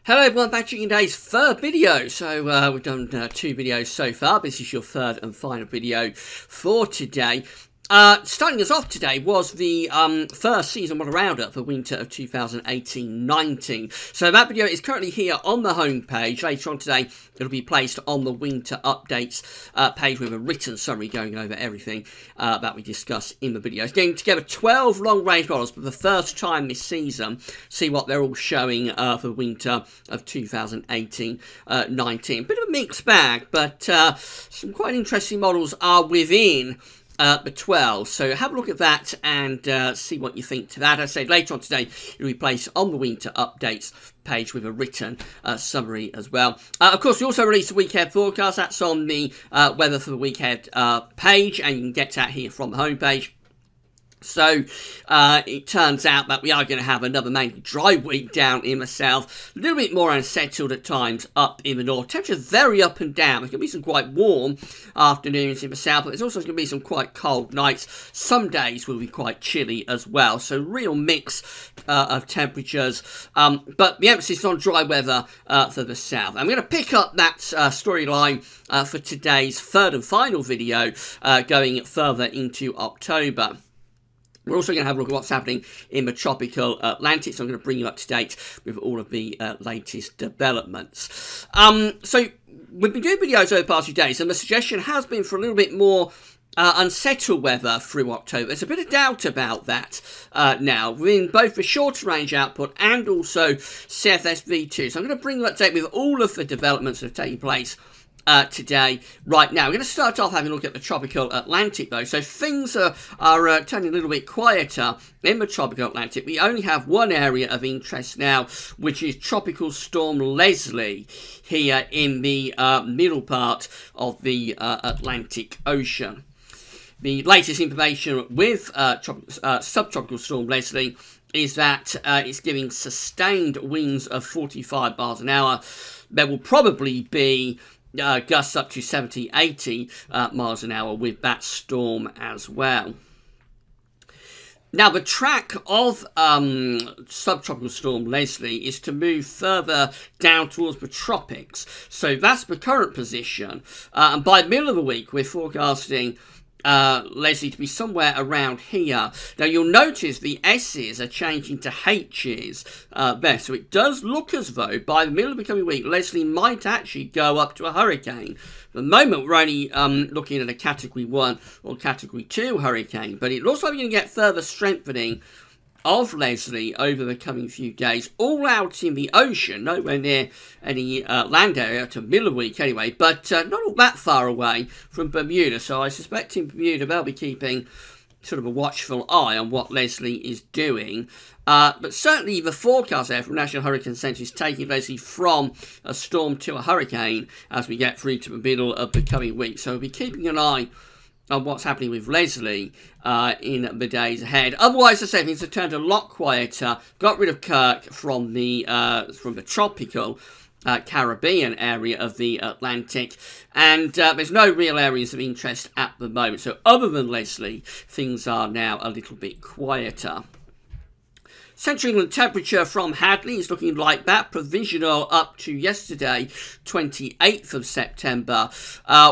Hello everyone, back to today's third video. So we've done two videos so far. This is your third and final video for today. Starting us off today was the first season model roundup for winter of 2018-19. So that video is currently here on the home page. Later on today, it'll be placed on the winter updates page with a written summary going over everything that we discussed in the videos. Getting together 12 long-range models for the first time this season. See what they're all showing for winter of 2018-19. Bit of a mixed bag, but some quite interesting models are within the 12, so have a look at that and see what you think to that. As I said, later on today, it'll be placed on the winter updates page with a written summary as well. Of course, we also released a weekend forecast. That's on the weather for the weekend page, and you can get that here from the homepage. So, it turns out that we are going to have another mainly dry week down in the south. A little bit more unsettled at times up in the north. Temperatures very up and down. There's going to be some quite warm afternoons in the south, but there's also going to be some quite cold nights. Some days will be quite chilly as well. So, real mix of temperatures. But the emphasis is on dry weather for the south. I'm going to pick up that storyline for today's third and final video going further into October. We're also going to have a look at what's happening in the tropical Atlantic, so I'm going to bring you up to date with all of the latest developments. So we've been doing videos over the past few days, and the suggestion has been for a little bit more unsettled weather through October. There's a bit of doubt about that now, in both the shorter range output and also CFSV2. So I'm going to bring you up to date with all of the developments that are taking place today, right now. We're going to start off having a look at the tropical Atlantic, though. So things are turning a little bit quieter in the tropical Atlantic. We only have one area of interest now, which is Tropical Storm Leslie here in the middle part of the Atlantic Ocean. The latest information with Subtropical Storm Leslie is that it's giving sustained winds of 45 miles an hour. There will probably be gusts up to 70, 80 miles an hour with that storm as well. Now, the track of Subtropical Storm Leslie is to move further down towards the tropics. So that's the current position. And by the middle of the week, we're forecasting Leslie to be somewhere around here. Now you'll notice the S's are changing to H's there, so it does look as though by the middle of the coming week Leslie might actually go up to a hurricane. At the moment we're only looking at a Category 1 or Category 2 hurricane, but it looks like we're going to get further strengthening of Leslie over the coming few days, all out in the ocean, nowhere near any land area to middle of the week anyway, but not all that far away from Bermuda, so I suspect in Bermuda they'll be keeping sort of a watchful eye on what Leslie is doing. But certainly the forecast there from National Hurricane Centre is taking Leslie from a storm to a hurricane as we get through to the middle of the coming week, so we'll be keeping an eye on what's happening with Leslie in the days ahead. Otherwise, as I said, things have turned a lot quieter. Got rid of Kirk from the tropical Caribbean area of the Atlantic, and there's no real areas of interest at the moment. So other than Leslie, things are now a little bit quieter. Central England temperature from Hadley is looking like that. Provisional up to yesterday, 28th of September.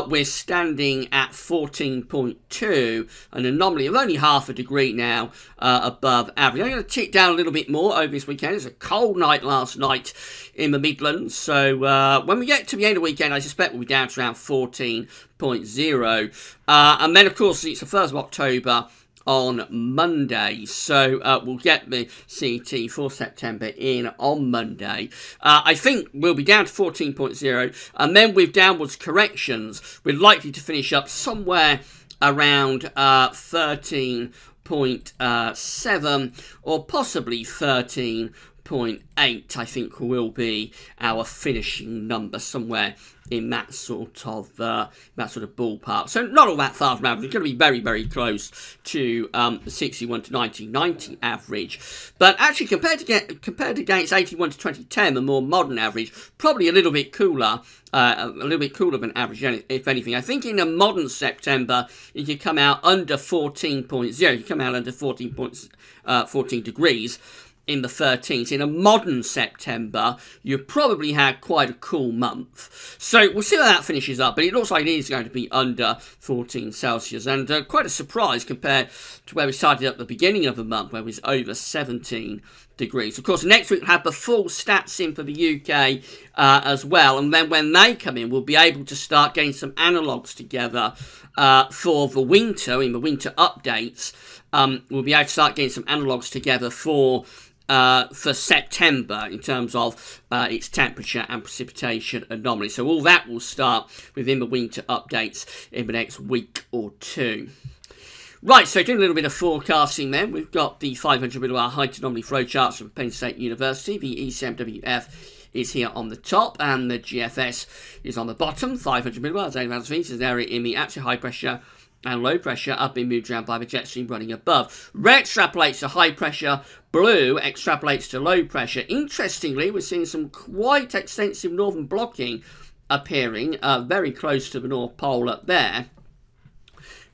We're standing at 14.2, an anomaly of only half a degree now above average. I'm going to tick down a little bit more over this weekend. It's a cold night last night in the Midlands. So when we get to the end of the weekend, I suspect we'll be down to around 14.0. And then, of course, it's the 1st of October on Monday, so we'll get the CET for September in on Monday. I think we'll be down to 14.0, and then with downwards corrections, we're likely to finish up somewhere around 13.7 or possibly 13.8, I think will be our finishing number, somewhere in that sort of ballpark. So not all that far from average. It's going to be very, very close to the 61 to 1990 average. But actually, compared against 81 to 2010, the more modern average, probably a little bit cooler. Than average, if anything. I think in a modern September, you could come out under 14.0. You come out under 14 degrees. in the 13s. In a modern September, you probably had quite a cool month. So we'll see how that finishes up, but it looks like it is going to be under 14 Celsius, and quite a surprise compared to where we started at the beginning of the month, where it was over 17 degrees. Of course, next week we'll have the full stats in for the UK as well, and then when they come in, we'll be able to start getting some analogues together for the winter, in the winter updates. We'll be able to start getting some analogues together for September in terms of its temperature and precipitation anomaly. So all that will start within the winter updates in the next week or two. Right, so doing a little bit of forecasting then, we've got the 500 millibar height anomaly flowcharts from Penn State University. The ECMWF is here on the top, and the GFS is on the bottom. 500 millibars, 8 feet, is an area in the absolute high pressure and low pressure up being moved around by the jet stream running above. Red extrapolates to high pressure, blue extrapolates to low pressure. Interestingly, we're seeing some quite extensive northern blocking appearing very close to the North Pole up there.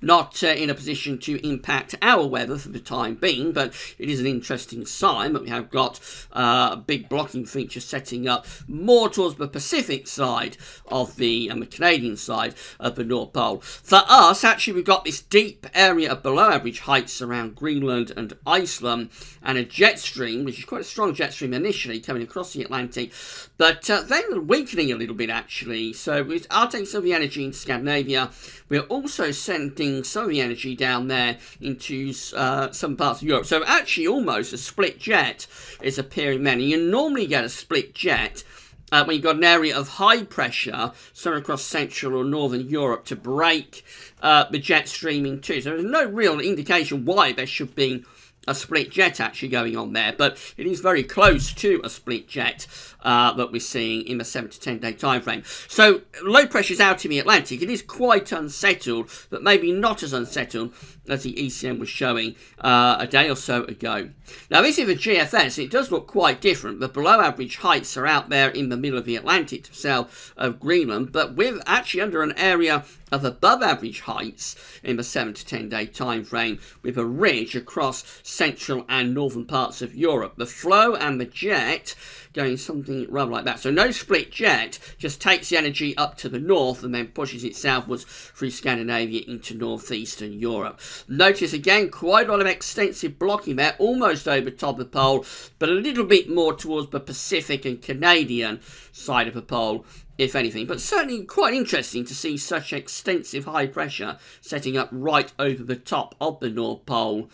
Not in a position to impact our weather for the time being, but it is an interesting sign that we have got a big blocking feature setting up more towards the Pacific side of the Canadian side of the North Pole. For us, actually, we've got this deep area of below average heights around Greenland and Iceland, and a jet stream, which is quite a strong jet stream initially, coming across the Atlantic, but then weakening a little bit, actually. So we are taking some of the energy into Scandinavia. We're also sending some of the energy down there into some parts of Europe. So actually almost a split jet is appearing there. And you normally get a split jet when you've got an area of high pressure somewhere across Central or Northern Europe to break the jet stream in two. So there's no real indication why there should be a split jet actually going on there, but it is very close to a split jet that we're seeing in the 7 to 10 day time frame. So low pressure is out in the Atlantic. It is quite unsettled, but maybe not as unsettled as the ECM was showing a day or so ago. Now this is the GFS. It does look quite different. The below average heights are out there in the middle of the Atlantic to the south of Greenland, but we're actually under an area of above average heights in the 7 to 10 day time frame, with a ridge across central and northern parts of Europe. The flow and the jet going something rather like that. So no split jet, just takes the energy up to the north and then pushes it southwards through Scandinavia into northeastern Europe. Notice again quite a lot of extensive blocking there, almost over top of the pole, but a little bit more towards the Pacific and Canadian side of the pole, if anything. But certainly quite interesting to see such extensive high pressure setting up right over the top of the North Pole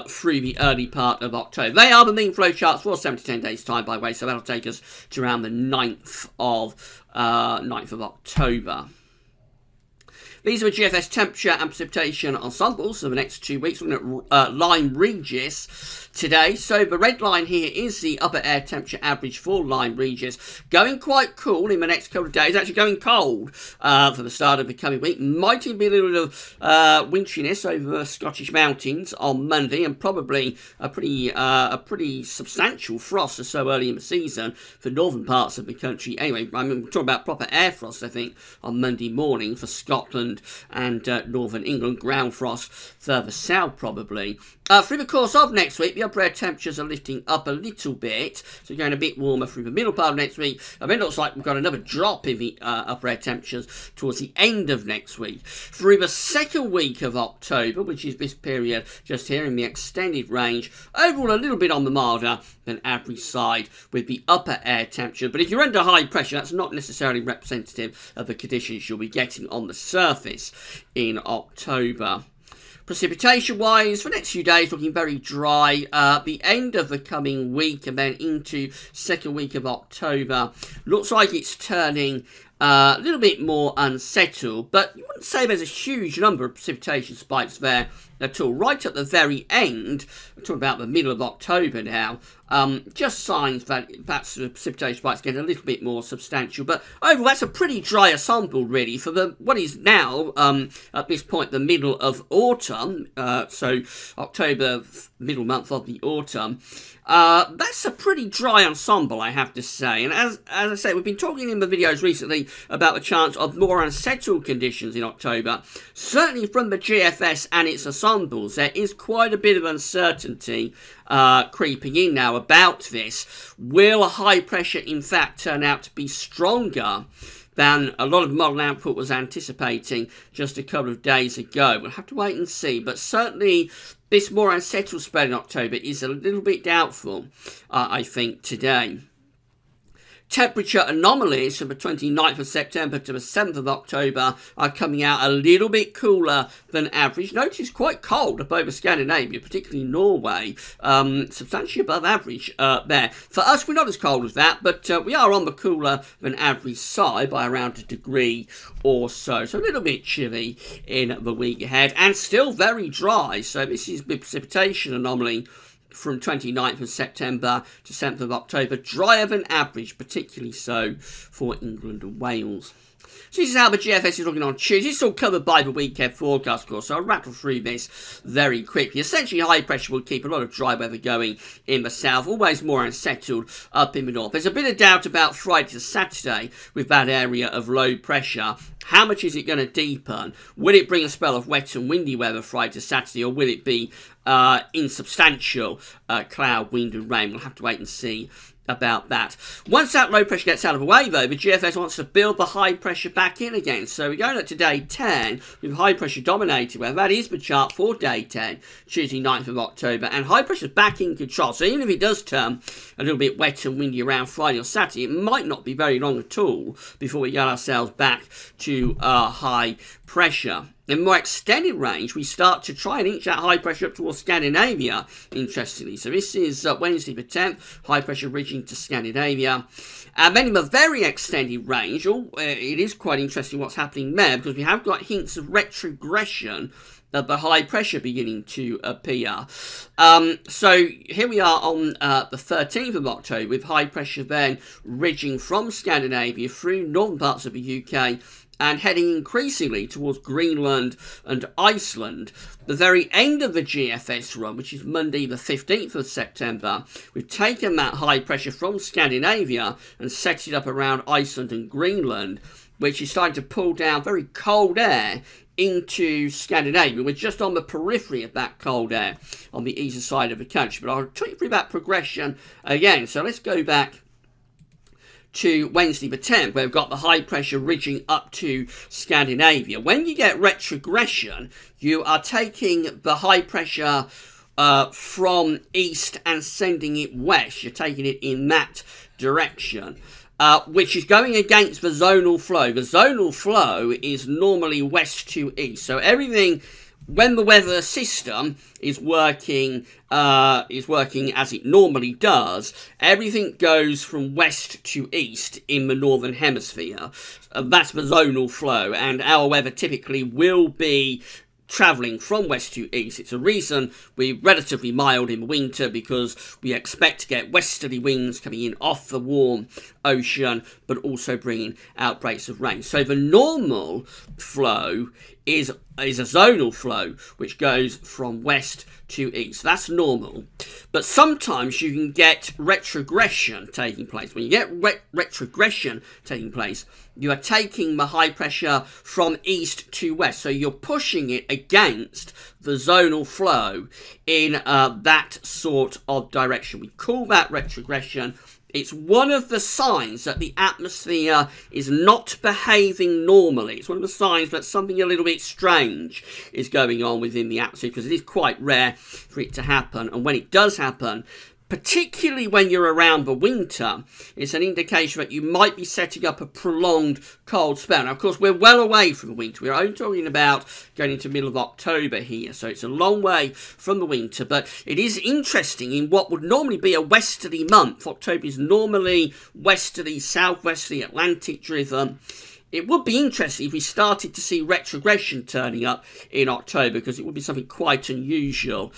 through the early part of October. They are the mean flow charts for 7 to 10 days time, by the way, so that'll take us to around the 9th of October. These are GFS temperature and precipitation ensembles for the next 2 weeks. We're looking at Lyme Regis today. So the red line here is the upper air temperature average for Lyme Regis. Going quite cool in the next couple of days. Actually going cold for the start of the coming week. Might even be a little bit of winteriness over the Scottish mountains on Monday, and probably a pretty substantial frost so early in the season for northern parts of the country. Anyway, I'm talking about proper air frost, I think, on Monday morning for Scotland and northern England. Ground frost further south probably. Through the course of next week, the upper air temperatures are lifting up a little bit, so going a bit warmer through the middle part of next week. And then it looks like we've got another drop in the upper air temperatures towards the end of next week. Through the second week of October, which is this period just here in the extended range, overall a little bit on the milder than average side with the upper air temperature. But if you're under high pressure, that's not necessarily representative of the conditions you'll be getting on the surface in October. Precipitation-wise, for the next few days, looking very dry. The end of the coming week and then into second week of October, looks like it's turning a little bit more unsettled, but you wouldn't say there's a huge number of precipitation spikes there at all. Right at the very end, we're talking about the middle of October now, just signs that perhaps the precipitation spikes getting a little bit more substantial. But overall, that's a pretty dry ensemble, really, for what is now, at this point, the middle of autumn. So October middle month of the autumn. That's a pretty dry ensemble, I have to say. And as I say, we've been talking in the videos recently about the chance of more unsettled conditions in October. Certainly from the GFS and its ensembles, there is quite a bit of uncertainty creeping in now about this. Will a high pressure, in fact, turn out to be stronger than a lot of model output was anticipating just a couple of days ago? We'll have to wait and see, but certainly this more unsettled spread in October is a little bit doubtful, I think, today. Temperature anomalies from the 29th of September to the 7th of October are coming out a little bit cooler than average. Notice quite cold up over Scandinavia, particularly Norway, substantially above average there. For us, we're not as cold as that, but we are on the cooler than average side by around a degree or so. So a little bit chilly in the week ahead, and still very dry. So this is the precipitation anomaly from 29th of September to 7th of October, drier than average, particularly so for England and Wales. So this is how the GFS is looking on Tuesday. It's all covered by the weekend forecast, of course, so I'll rattle through this very quickly. Essentially, high pressure will keep a lot of dry weather going in the south, always more unsettled up in the north. There's a bit of doubt about Friday to Saturday with that area of low pressure. How much is it going to deepen? Will it bring a spell of wet and windy weather Friday to Saturday, or will it be insubstantial cloud, wind and rain? We'll have to wait and see about that. Once that low pressure gets out of the way, though, the GFS wants to build the high pressure back in again. So we're going up to day 10 with high pressure dominated weather. That is the chart for day 10, Tuesday 9th of October, and high pressure is back in control. So even if it does turn a little bit wet and windy around Friday or Saturday, it might not be very long at all before we get ourselves back to high pressure. In more extended range, we start to try and inch that high pressure up towards Scandinavia, interestingly. So this is Wednesday the 10th, high pressure reaching to Scandinavia. And then in the very extended range, it is quite interesting what's happening there, because we have got hints of retrogression of the high pressure beginning to appear. So here we are on the 13th of October, with high pressure then ridging from Scandinavia through northern parts of the UK, and heading increasingly towards Greenland and Iceland. The very end of the GFS run, which is Monday the 15th of September, we've taken that high pressure from Scandinavia and set it up around Iceland and Greenland, which is starting to pull down very cold air into Scandinavia. We're just on the periphery of that cold air on the eastern side of the country. But I'll talk you through that progression again. So let's go back to Wednesday the 10th, where we've got the high pressure ridging up to Scandinavia. When you get retrogression, you are taking the high pressure from east and sending it west. You're taking it in that direction, which is going against the zonal flow. The zonal flow is normally west to east. So everything, when the weather system is working as it normally does, everything goes from west to east in the northern hemisphere. That's the zonal flow, and our weather typically will be travelling from west to east. It's a reason we're relatively mild in winter, because we expect to get westerly winds coming in off the warm ocean, but also bringing outbreaks of rain. So the normal flow is a zonal flow, which goes from west to east. That's normal. But sometimes you can get retrogression taking place. When you get retrogression taking place, you are taking the high pressure from east to west. So you're pushing it against the zonal flow in that sort of direction. We call that retrogression. It's one of the signs that the atmosphere is not behaving normally. It's one of the signs that something a little bit strange is going on within the atmosphere, because it is quite rare for it to happen. And when it does happen, particularly when you're around the winter, it's an indication that you might be setting up a prolonged cold spell. Now, of course, we're well away from the winter. We're only talking about going into the middle of October here, so it's a long way from the winter. But it is interesting, in what would normally be a westerly month. October is normally westerly, southwesterly, Atlantic driven. It would be interesting if we started to see retrogression turning up in October, because it would be something quite unusual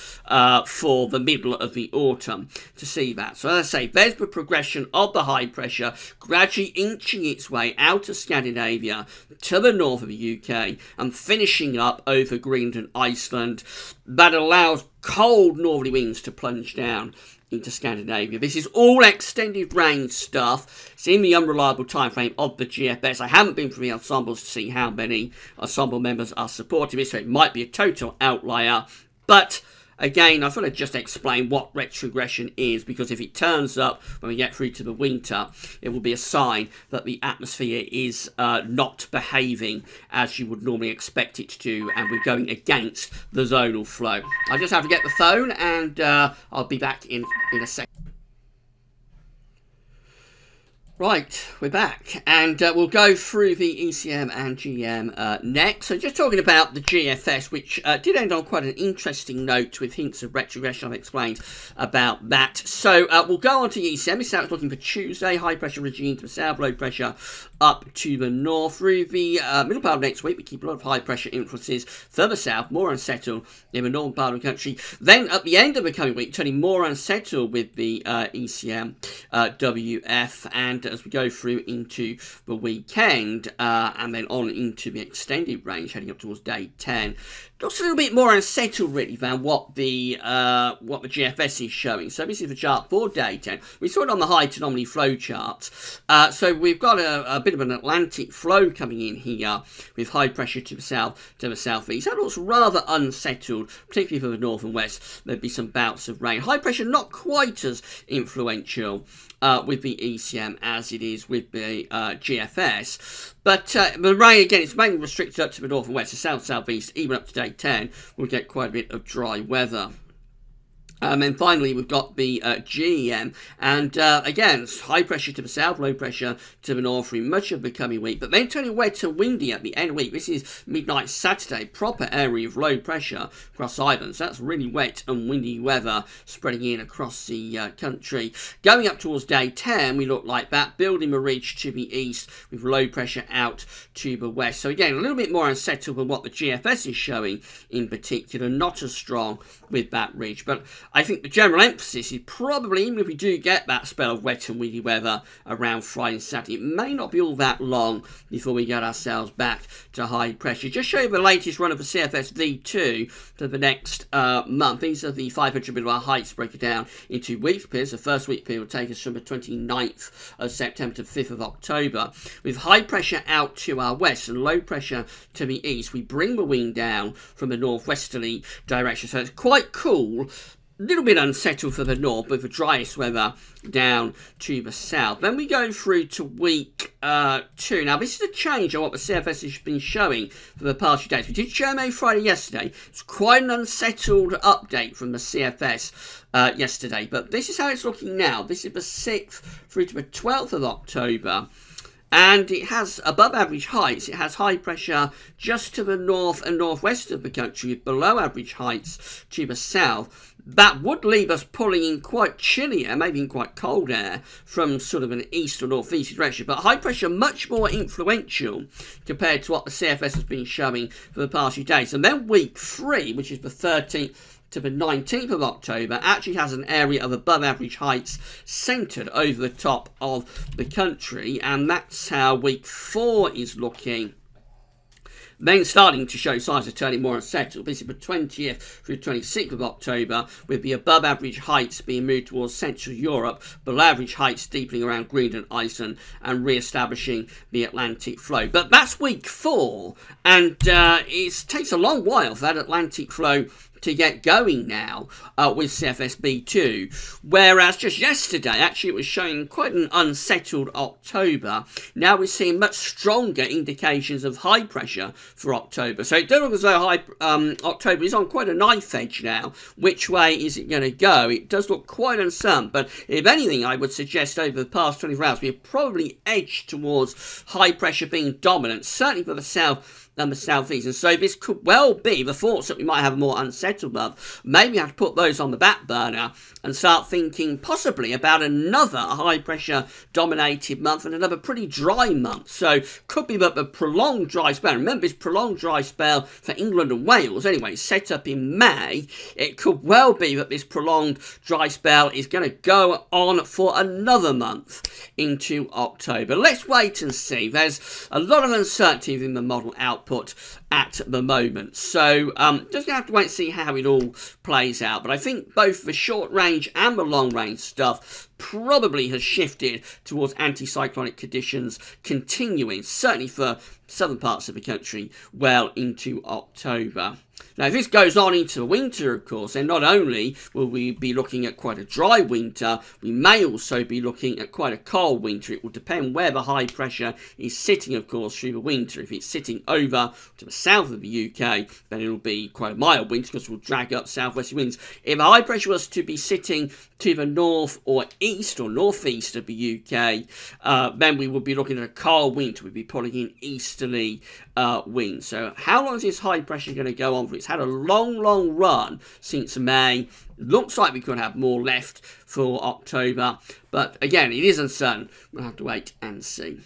for the middle of the autumn to see that. So as I say, there's the progression of the high pressure gradually inching its way out of Scandinavia to the north of the UK and finishing up over Greenland and Iceland. That allows cold northerly winds to plunge down into Scandinavia. This is all extended range stuff. It's in the unreliable time frame of the GFS. I haven't been through the ensembles to see how many ensemble members are supporting this, so it might be a total outlier. But again, I thought I'd just explain what retrogression is, because if it turns up when we get through to the winter, it will be a sign that the atmosphere is not behaving as you would normally expect it to do, and we're going against the zonal flow. I just have to get the phone, and I'll be back in a second. Right, we're back, and we'll go through the ECM and GM next. So just talking about the GFS, which did end on quite an interesting note with hints of retrogression. I've explained about that. So we'll go on to ECM. This is looking for Tuesday. High pressure regime to the south, low pressure up to the north. Through the middle part of next week, we keep a lot of high pressure influences further south, more unsettled in the northern part of the country. Then at the end of the coming week, turning more unsettled with the ECM WF, and as we go through into the weekend and then on into the extended range heading up towards day 10, looks a little bit more unsettled really than what the GFS is showing. So this is the chart for day 10. We saw it on the height anomaly flow chart. So we've got a bit of an Atlantic flow coming in here with high pressure to the south, to the southeast. That looks rather unsettled, particularly for the north and west. There'd be some bouts of rain. High pressure not quite as influential with the ECM as it is with the GFS. But the rain, again, it's mainly restricted up to the north and west. The south-southeast, even up to day 10, we'll get quite a bit of dry weather. And finally, we've got the GEM, and again, high pressure to the south, low pressure to the north through much of the coming week, but then turning wet and windy at the end of the week. This is midnight Saturday, proper area of low pressure across Ireland, so that's really wet and windy weather spreading in across the country. Going up towards day 10, we look like that, building a ridge to the east with low pressure out to the west. So again, a little bit more unsettled than what the GFS is showing in particular, not as strong with that ridge, but I think the general emphasis is probably, even if we do get that spell of wet and windy weather around Friday and Saturday, it may not be all that long before we get ourselves back to high pressure. Just show you the latest run of the CFS V2 for the next month. These are the 500 millibar heights, break it down into week periods. The first week period will take us from the 29th of September to the 5th of October. With high pressure out to our west and low pressure to the east, we bring the wind down from the northwesterly direction. So it's quite cool. A little bit unsettled for the north, with the driest weather down to the south. Then we go through to week 2. Now, this is a change on what the CFS has been showing for the past few days. We did show May Friday yesterday. It's quite an unsettled update from the CFS yesterday, but this is how it's looking now. This is the 6th through to the 12th of October. And it has above average heights. It has high pressure just to the north and northwest of the country, with below average heights to the south. That would leave us pulling in quite chilly air, maybe in quite cold air, from sort of an east or northeast direction. But high pressure much more influential compared to what the CFS has been showing for the past few days. And then week 3, which is the 13th to the 19th of October, actually has an area of above average heights centred over the top of the country, and that's how week 4 is looking. Then starting to show signs of turning more unsettled. This is the 20th through 26th of October, with the above average heights being moved towards Central Europe, below average heights deepening around Greenland, Iceland, and re-establishing the Atlantic flow. But that's week 4, and it takes a long while for that Atlantic flow to get going now with CFSB2, whereas just yesterday actually it was showing quite an unsettled October. Now we're seeing much stronger indications of high pressure for October, so it does look as though October is on quite a knife edge now. Which way is it going to go? It does look quite uncertain, but if anything, I would suggest over the past 24 hours we've probably edged towards high pressure being dominant, certainly for the south and the southeast. And so this could well be the thoughts that we might have a more unsettled month. Maybe have to put those on the back burner and start thinking possibly about another high pressure dominated month and another pretty dry month. So could be that the prolonged dry spell, remember this prolonged dry spell for England and Wales anyway, set up in May. It could well be that this prolonged dry spell is going to go on for another month into October. Let's wait and see. There's a lot of uncertainty in the model output output at the moment. So just gonna have to wait and see how it all plays out. But I think both the short range and the long range stuff probably has shifted towards anticyclonic conditions continuing, certainly for southern parts of the country, well into October. Now, if this goes on into the winter, of course, then not only will we be looking at quite a dry winter, we may also be looking at quite a cold winter. It will depend where the high pressure is sitting, of course, through the winter. If it's sitting over to the south of the UK, then it'll be quite a mild winter because we'll drag up southwesterly winds. If the high pressure was to be sitting to the north or east or northeast of the UK, then we would be looking at a cold winter. We'd be pulling in easterly winds. So how long is this high pressure going to go on for? It's had a long run since May. Looks like we could have more left for October, but again, it is uncertain. We'll have to wait and see.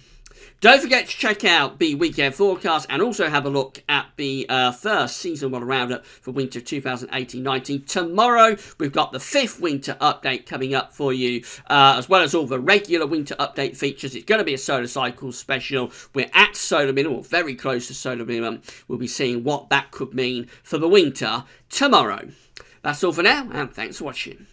Don't forget to check out the weekend forecast and also have a look at the first season one roundup for winter 2018-19. Tomorrow, we've got the 5th winter update coming up for you, as well as all the regular winter update features. It's going to be a solar cycle special. We're at solar minimum, or very close to solar minimum. We'll be seeing what that could mean for the winter tomorrow. That's all for now, and thanks for watching.